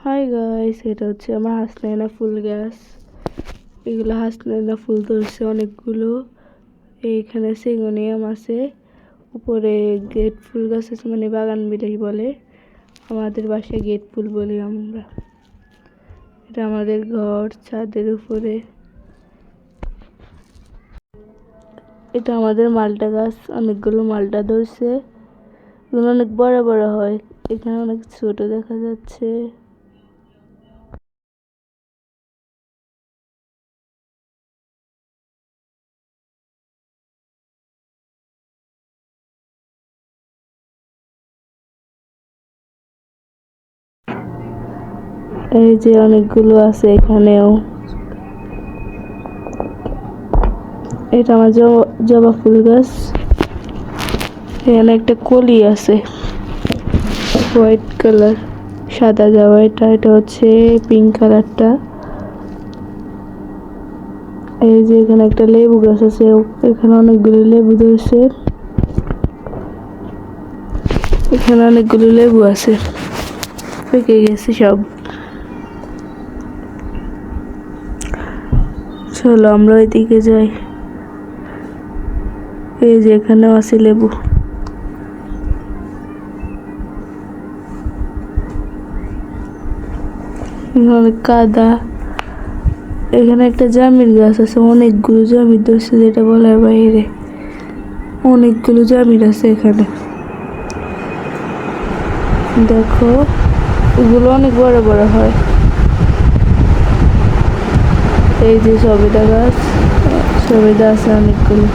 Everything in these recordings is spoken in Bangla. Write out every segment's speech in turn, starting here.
হাই গাইস, এটা হচ্ছে আমার হাসনাইনা ফুল গাছ। এগুলো হাসনাইনা ফুল ধরছে অনেকগুলো। এইখানে সিগোনিয়াম আছে, উপরে গেট ফুল গাছ আছে, মানে বাগান বিলাস বলে, আমাদের বাসায় গেট ফুল বলি আমরা। এটা আমাদের ঘর ছাদের উপরে। এটা আমাদের মালটা গাছ, অনেকগুলো মালটা ধরছে, এগুলো অনেক বড় বড় হয়। এখানে অনেক ছোট দেখা যাচ্ছে। এই যে অনেকগুলো আছে এখানেও। এটা আমার জবা ফুল গাছ। এখানে একটা কলি আছে হোয়াইট কালার, সাদা জবা। এটা হচ্ছে পিঙ্ক কালারটা। এই যে এখানে একটা লেবু গাছ আছে, এখানে অনেকগুলো লেবু ধরছে। এখানে অনেকগুলো লেবু আছে, পেকে গেছে সব। চলো আমরা ওইদিকে যাই। এই যে এখানেও আছে লেবু। অনেক কাদা। এখানে একটা জামির গাছ আছে, অনেকগুলো জামির ধরছে, যেটা বলার বাইরে। অনেকগুলো জামির আছে এখানে, দেখো এগুলো অনেক বড় বড় হয়। এই যে সবেদা গাছ, সবেদা আছে অনেকগুলো।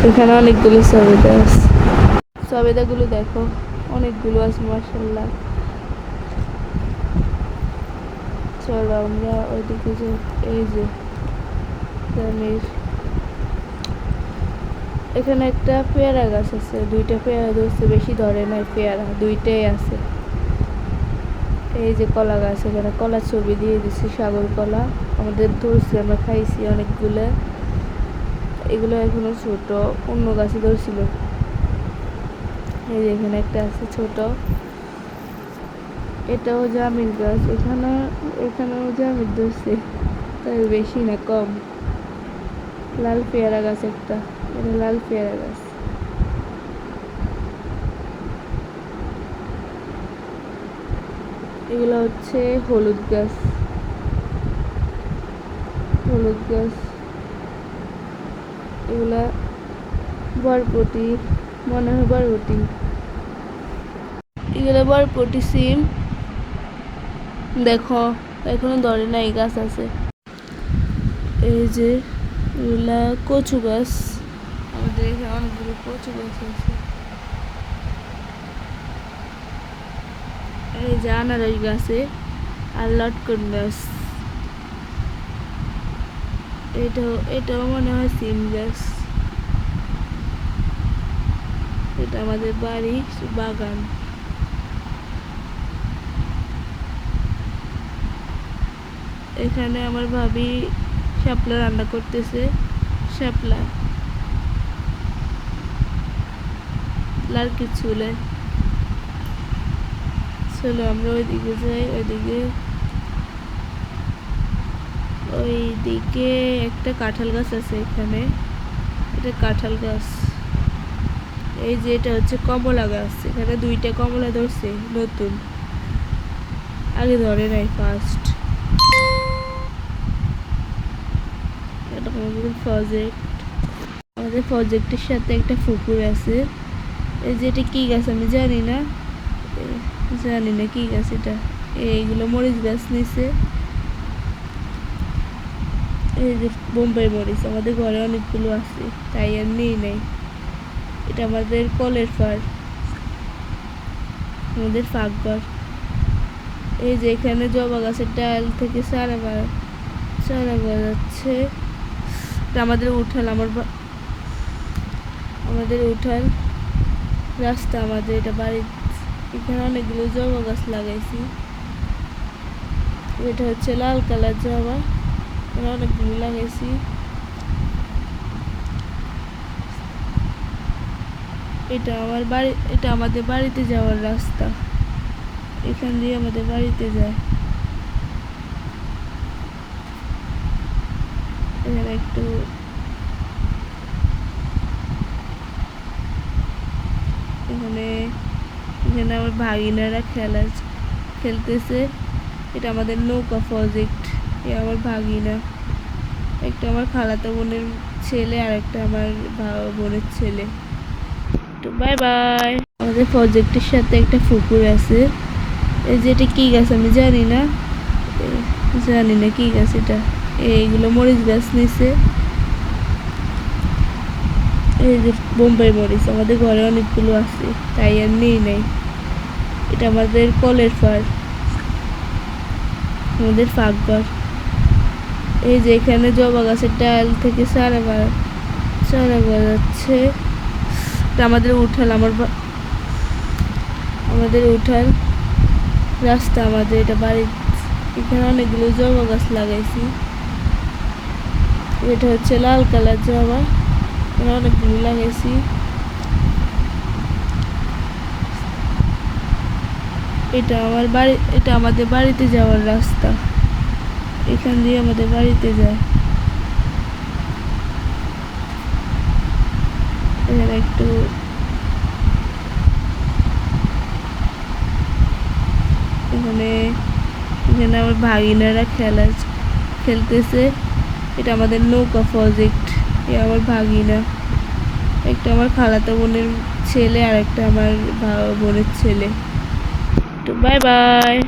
এখানে অনেকগুলো সবেদা আছে, সবেদাগুলো দেখো অনেকগুলো আছে মাশাআল্লাহ। চলো আমরা ওইদিকে যাই। এই যে জামির। এখানে একটা পেয়ারা গাছ আছে, দুইটা পেয়ারা ধরছে, বেশি ধরে নাই, পেয়ারা দুইটাই আছে। এই যে কলা গাছ, এখানে কলার ছবি দিয়ে দিচ্ছি, সাগর কলা আমাদের ধরছে, আমরা খাইছি অনেকগুলো। এগুলো এখনো ছোট, অন্য গাছে ধরছিল। এই যে এখানে একটা আছে ছোট, এটাও জামির গাছ। এখানেও জামির ধরছে, তবে বেশি না, কম। লাল পেয়ারা গাছ একটা, এটা লাল পেয়ারা গাছ। এগুলো হচ্ছে হলুদ গাছ, হলুদ গাছ। এগুলা বরবটি, মনে হয় বরবটি। এগুলো বরবটি সিম, দেখো এখনো ধরে নাই, গাছ আছে। এই যে এগুলা কচু গাছ, আমাদের এখানে অনেকগুলো কচু গাছ আছে। এই যে আনারস গাছে, আর লটকন গাছ। এটাও মনে হয় সিম গাছ। এটা আমাদের বাড়ি বাগান। এখানে আমার ভাবি শাপলা রান্না করতেছে, শাপলা লাল চুলে। চলো আমরা ওইদিকে যাই। ওইদিকে একটা কাঁঠাল গাছ আছে, এখানে এটা কাঁঠাল গাছ। এই যে এটা হচ্ছে কমলা গাছ, এখানে দুইটা কমলা ধরছে নতুন, আগে ধরে নাই, ফার্স্ট। এটা আমাদের প্রজেক্টের সাথে একটা পুকুর আছে। এই যে এটা কি গাছ আমি জানি না কি গাছ এটা। এইগুলো মরিচ গাছ নিচে। এই যে বোম্বাই মরিচ, আমাদের ঘরে অনেকগুলো আছে, তাই আর নেই নাই। এটা আমাদের কলের ফার, আমাদের ফাঁকঘর। এই যে এখানে জবা গাছের ডাল থেকে চারা যাচ্ছে। আমাদের উঠাল, আমাদের উঠাল রাস্তা, আমাদের এটা বাড়ি। এখানে অনেকগুলো জবা গাছ লাগাইছি। এটা হচ্ছে লাল কালার জবা, অনেকগুলো লাগাইছি। এটা আমাদের বাড়িতে যাওয়ার রাস্তা। এখান দিয়ে আমাদের বাড়িতে যায়। এখানে একটু এখানে এখানে আমার ভাগিনারা খেলতেছে। এটা আমাদের নৌকা প্রজেক্ট। এ আমার ভাগিনা, একটা আমার খালাতো বোনের ছেলে আর একটা আমার বোনের ছেলে। তো বাই বাই। আমাদের প্রজেক্টের সাথে একটা পুকুর আছে। এই যে এটা কি গাছ আমি জানি না, কি গাছ এটা। এইগুলো মরিচ গাছ নিচে। এই যে বোম্বাই মরিচ আমাদের ঘরে অনেকগুলো আছে, তাই আর নেই নাই। এটা আমাদের কলের পাড়, আমাদের ফাঁকঘর। এই যে এখানে জবা গাছের ডাল থেকে চারা যাচ্ছে। এটা আমাদের উঠাল, আমাদের উঠাল রাস্তা আমাদের এটা বাড়ি। এখানে অনেকগুলো জবা গাছ লাগাইছি। এটা হচ্ছে লাল কালার জবা, এখানে অনেকগুলো লাগাইছি। এটা আমাদের বাড়িতে যাওয়ার রাস্তা। এখান দিয়ে আমাদের বাড়িতে যায়। এখানে একটু এখানে এখানে আমার ভাগিনারা খেলতেছে। এটা আমাদের নৌকা প্রজেক্ট। এ আমার ভাগিনা, একটা আমার খালাতো বোনের ছেলে আর একটা আমার বোনের ছেলে। তো বাই বাই।